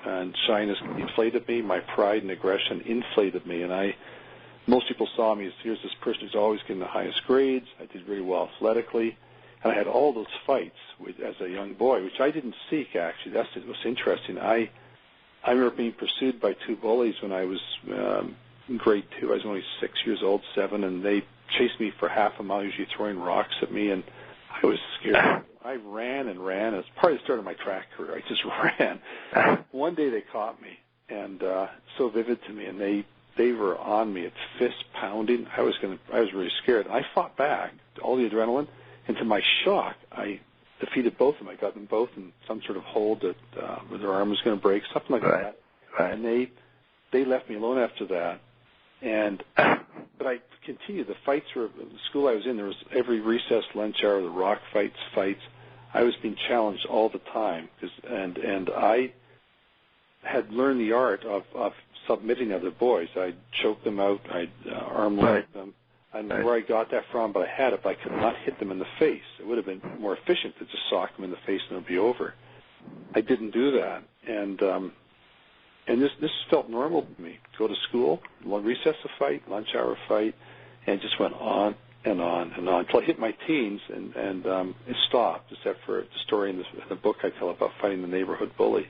and shyness inflated me. My pride and aggression inflated me, and most people saw me as here's this person who's always getting the highest grades. I did really well athletically, and I had all those fights as a young boy, which I didn't seek. Actually, that's what was interesting. I remember being pursued by two bullies when I was in grade 2. I was only 6 years old, 7, and they chased me for half a mile, usually throwing rocks at me, and I was scared. I ran and ran. It was probably the start of my track career. I just ran. One day they caught me, and so vivid to me, and they were on me. It's fist pounding. I was really scared. I fought back, all the adrenaline, and to my shock, I defeated both of them. I got them both in some sort of hold that where their arm was going to break, something like that. Right. And they left me alone after that. But I continued. The fights were the school I was in. There was every recess, lunch hour, the rock fights. I was being challenged all the time, and I had learned the art of submitting other boys. I'd choke them out. I'd arm lock them. I know where I got that from, but I had it, but I could not hit them in the face. It would have been more efficient to just sock them in the face and it would be over. I didn't do that, and this felt normal to me. Go to school, recess a fight, lunch hour fight, and it just went on and on and on until I hit my teens, and it stopped, except for the story in the book I tell about fighting the neighborhood bully.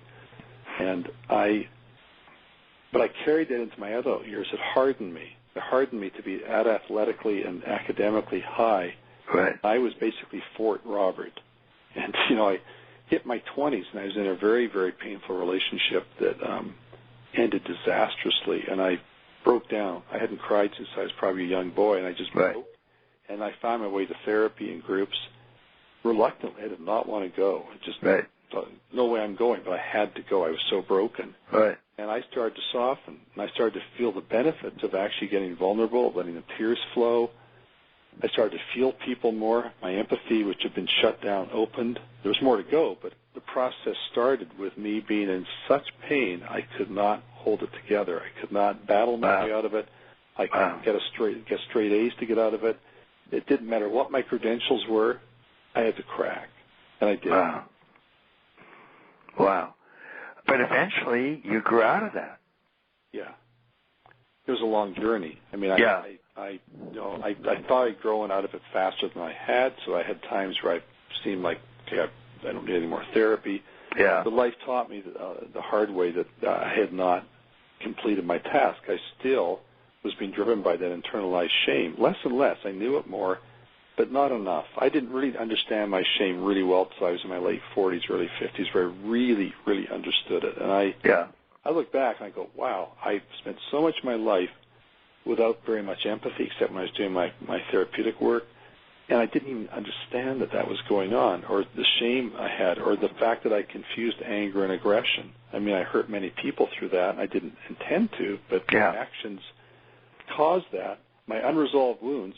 But I carried that into my adult years. It hardened me. It hardened me to be athletically and academically high. Right. I was basically Fort Robert. And, I hit my 20s, and I was in a very, very painful relationship that ended disastrously, and I broke down. I hadn't cried since I was probably a young boy, and I just broke. And I found my way to therapy and groups reluctantly. I did not want to go. I just thought, no way I'm going, but I had to go. I was so broken. Right. And I started to soften, and I started to feel the benefits of actually getting vulnerable, letting the tears flow. I started to feel people more. My empathy, which had been shut down, opened. There was more to go, but the process started with me being in such pain I could not hold it together. I could not battle my way out of it. I couldn't get straight A's to get out of it. It didn't matter what my credentials were. I had to crack, and I did. Wow. But eventually you grew out of that. Yeah. It was a long journey. I mean, I thought I'd grown out of it faster than I had, so I had times where I seemed like, okay, I don't need any more therapy. Yeah. But life taught me the hard way that I had not completed my task. I still was being driven by that internalized shame. Less and less. I knew it more, but not enough. I didn't really understand my shame really well until I was in my late 40s, early 50s, where I really, really understood it. And I look back and I go, wow, I spent so much of my life without very much empathy, except when I was doing my therapeutic work, and I didn't even understand that was going on, or the shame I had, or the fact that I confused anger and aggression. I mean, I hurt many people through that, and I didn't intend to, but my actions caused that. My unresolved wounds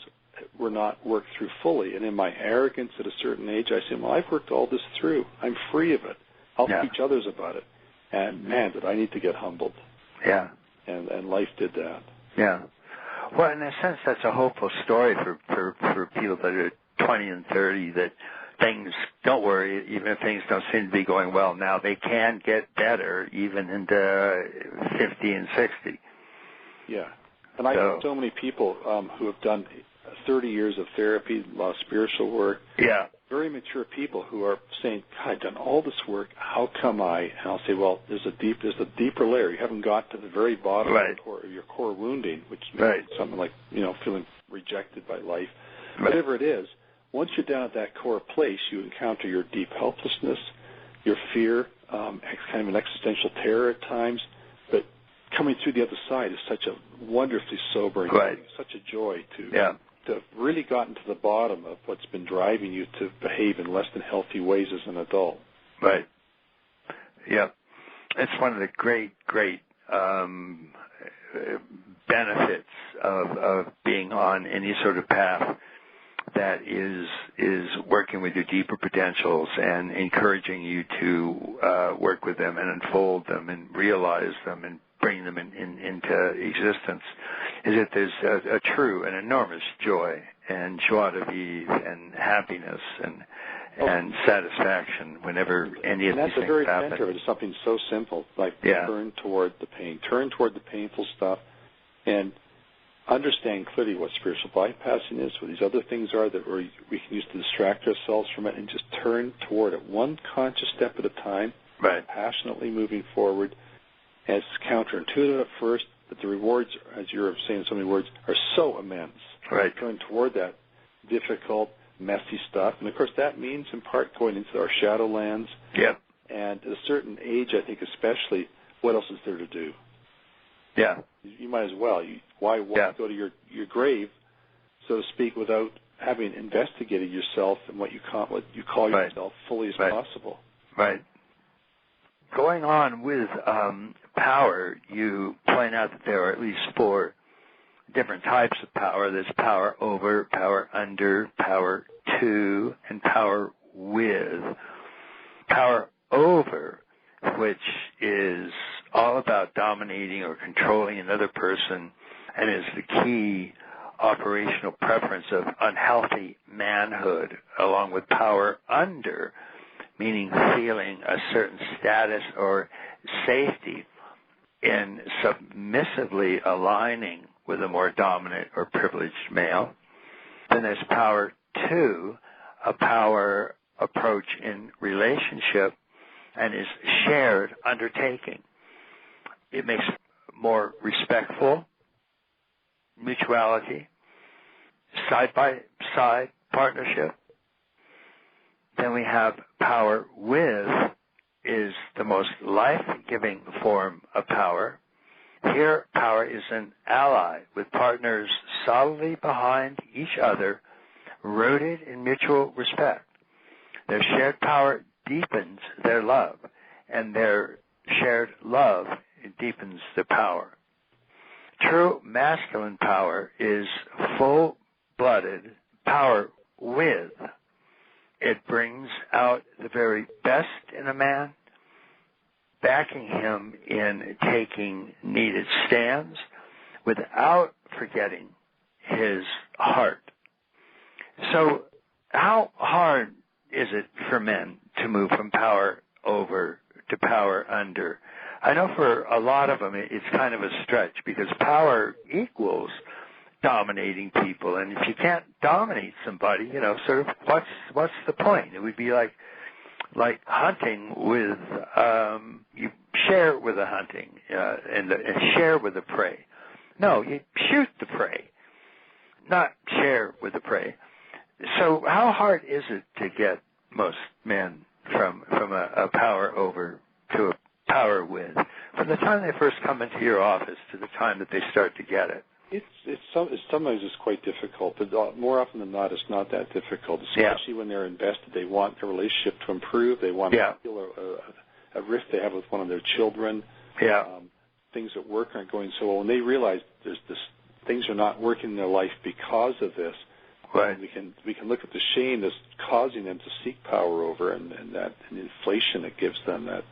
were not worked through fully, and in my arrogance at a certain age, I said, well, I've worked all this through. I'm free of it. I'll teach others about it. And, man, did I need to get humbled. Yeah. And life did that. Yeah. Well, in a sense, that's a hopeful story for people that are 20 and 30, that things, don't worry, even if things don't seem to be going well now, they can get better even into 50 and 60. Yeah. And I know so many people who have done 30 years of therapy, a lot of spiritual work. Yeah. Very mature people who are saying, God, I've done all this work. How come I? And I'll say, well, there's a deeper layer. You haven't got to the very bottom of your core wounding, which is something like, feeling rejected by life. Whatever it is, once you're down at that core place, you encounter your deep helplessness, your fear, kind of an existential terror at times. But coming through the other side is such a wonderfully sobering thing, such a joy to have really gotten to the bottom of what's been driving you to behave in less than healthy ways as an adult. Right. Yeah. It's one of the great benefits of being on any sort of path that is working with your deeper potentials and encouraging you to work with them and unfold them and realize them and bring them into existence, is that there's a true and enormous joy and joie de vivre and happiness and satisfaction whenever any of these things happen. And that's the very center of it, is something so simple, like turn toward the pain, turn toward the painful stuff, and understand clearly what spiritual bypassing is, what these other things are that we can use to distract ourselves from it, and just turn toward it, one conscious step at a time, passionately moving forward. And it's counterintuitive at first, but the rewards, as you're saying in so many words, are so immense. Right. Turn toward that difficult, messy stuff. And, of course, that means, in part, going into our shadowlands. Yep. And at a certain age, I think especially, what else is there to do? Yeah. You might as well. Why go to your grave, so to speak, without having investigated yourself and what you call yourself fully as possible? Right. Going on with power, you point out that there are at least 4 different types of power. There's power over, power under, power to, and power with. Power over, which is all about dominating or controlling another person and is the key operational preference of unhealthy manhood, along with power under, meaning feeling a certain status or safety in submissively aligning with a more dominant or privileged male. Then there's power two, a power approach in relationship, and is shared undertaking. It makes more respectful mutuality, side-by-side partnership. Then we have power with is the most life-giving form of power. Here, power is an ally with partners solidly behind each other, rooted in mutual respect. Their shared power deepens their love, and their shared love deepens the power. True masculine power is full-blooded power with. It brings out the very best in a man, backing him in taking needed stands without forgetting his heart. So how hard is it for men to move from power over to power under? I know for a lot of them it's kind of a stretch, because power equals dominating people, and if you can't dominate somebody, sort of what's the point? It would be like hunting with you share with the hunting and share with the prey. No, you shoot the prey, not share with the prey. So how hard is it to get most men from a power over to a power with, from the time they first come into your office to the time that they start to get it? Sometimes it's quite difficult, but more often than not, it's not that difficult. Especially when they're invested, they want their relationship to improve. They want to feel a rift they have with one of their children. Things at work aren't going so well, and they realize things are not working in their life because of this. Right. We can look at the shame that's causing them to seek power over, and that and inflation it gives them, that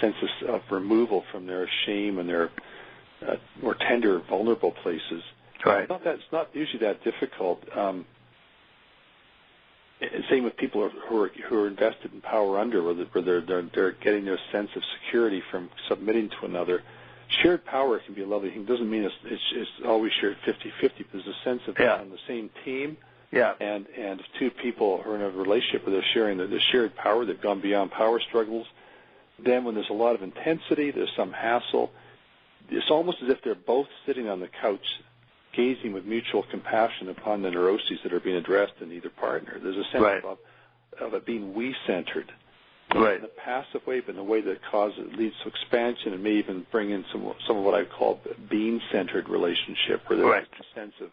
sense of removal from their shame and their more tender, vulnerable places. Right. It's not usually that difficult. Same with people who are invested in power under, where they're getting their sense of security from submitting to another. Shared power can be a lovely thing. It doesn't mean it's always shared 50-50. There's a sense of being on the same team. Yeah. And if two people are in a relationship where they're sharing the shared power, they've gone beyond power struggles. Then when there's a lot of intensity, there's some hassle, it's almost as if they're both sitting on the couch gazing with mutual compassion upon the neuroses that are being addressed in either partner. There's a sense of it being we-centered. In a passive way, but in a way that leads to expansion and may even bring in some of what I call being-centered relationship, where there's a sense of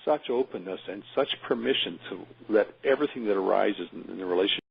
such openness and such permission to let everything that arises in the relationship